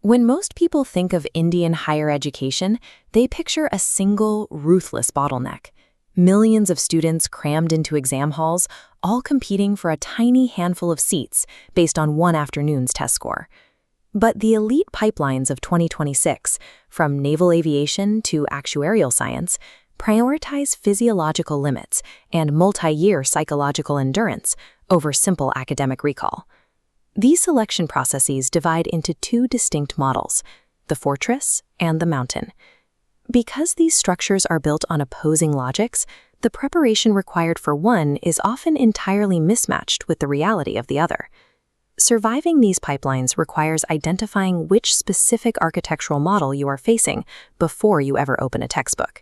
When most people think of Indian higher education, they picture a single, ruthless bottleneck. Millions of students crammed into exam halls, all competing for a tiny handful of seats based on one afternoon's test score. But the elite pipelines of 2026, from naval aviation to actuarial science, prioritize physiological limits and multi-year psychological endurance over simple academic recall. These selection processes divide into two distinct models, the fortress and the mountain. Because these structures are built on opposing logics, the preparation required for one is often entirely mismatched with the reality of the other. Surviving these pipelines requires identifying which specific architectural model you are facing before you ever open a textbook.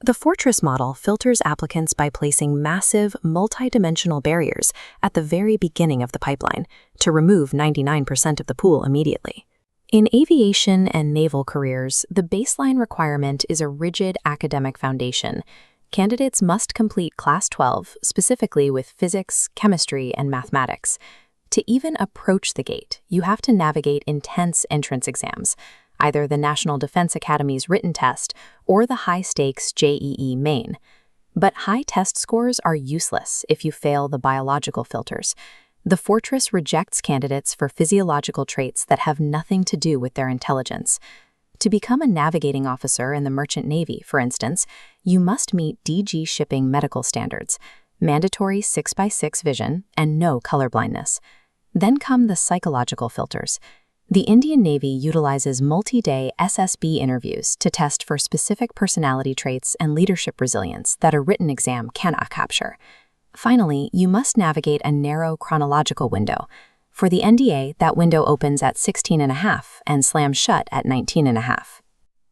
The fortress model filters applicants by placing massive, multidimensional barriers at the very beginning of the pipeline to remove 99% of the pool immediately. In aviation and naval careers, the baseline requirement is a rigid academic foundation. Candidates must complete Class 12, specifically with physics, chemistry, and mathematics. To even approach the gate, you have to navigate intense entrance exams, either the National Defense Academy's written test or the high-stakes JEE Main. But high test scores are useless if you fail the biological filters. The fortress rejects candidates for physiological traits that have nothing to do with their intelligence. To become a navigating officer in the Merchant Navy, for instance, you must meet DG shipping medical standards, mandatory 6x6 vision, and no colorblindness. Then come the psychological filters. The Indian Navy utilizes multi-day SSB interviews to test for specific personality traits and leadership resilience that a written exam cannot capture. Finally, you must navigate a narrow chronological window. For the NDA, that window opens at 16.5 and slams shut at 19.5.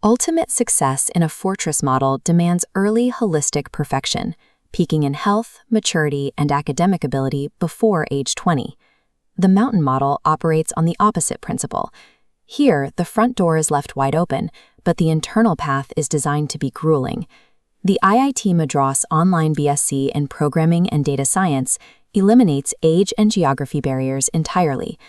Ultimate success in a fortress model demands early holistic perfection, peaking in health, maturity, and academic ability before age 20. The mountain model operates on the opposite principle. Here, the front door is left wide open, but the internal path is designed to be grueling. The IIT Madras online BSc in Programming and Data Science eliminates age and geography barriers entirely.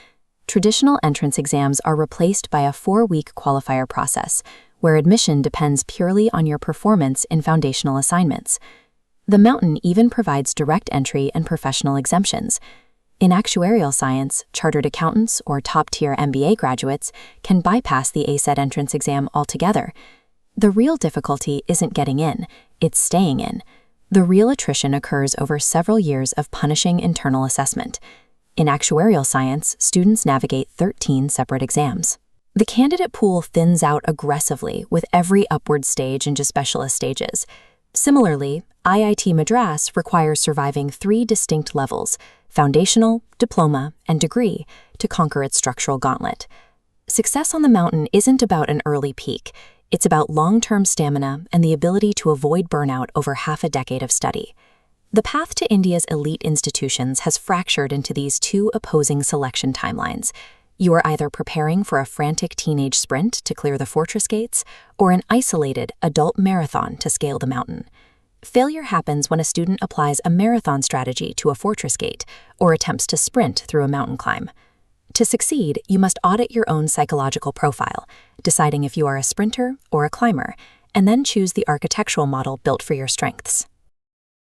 Traditional entrance exams are replaced by a 4-week qualifier process, where admission depends purely on your performance in foundational assignments. The mountain even provides direct entry and professional exemptions. In actuarial science, chartered accountants or top-tier MBA graduates can bypass the ACET entrance exam altogether. The real difficulty isn't getting in, it's staying in. The real attrition occurs over several years of punishing internal assessment. In actuarial science, students navigate 13 separate exams. The candidate pool thins out aggressively with every upward stage into specialist stages. Similarly, IIT Madras requires surviving 3 distinct levels, foundational, diploma, and degree, to conquer its structural gauntlet. Success on the mountain isn't about an early peak. It's about long-term stamina and the ability to avoid burnout over half a decade of study. The path to India's elite institutions has fractured into these two opposing selection timelines. You are either preparing for a frantic teenage sprint to clear the fortress gates, or an isolated adult marathon to scale the mountain. Failure happens when a student applies a marathon strategy to a fortress gate or attempts to sprint through a mountain climb. To succeed, you must audit your own psychological profile, deciding if you are a sprinter or a climber, and then choose the architectural model built for your strengths.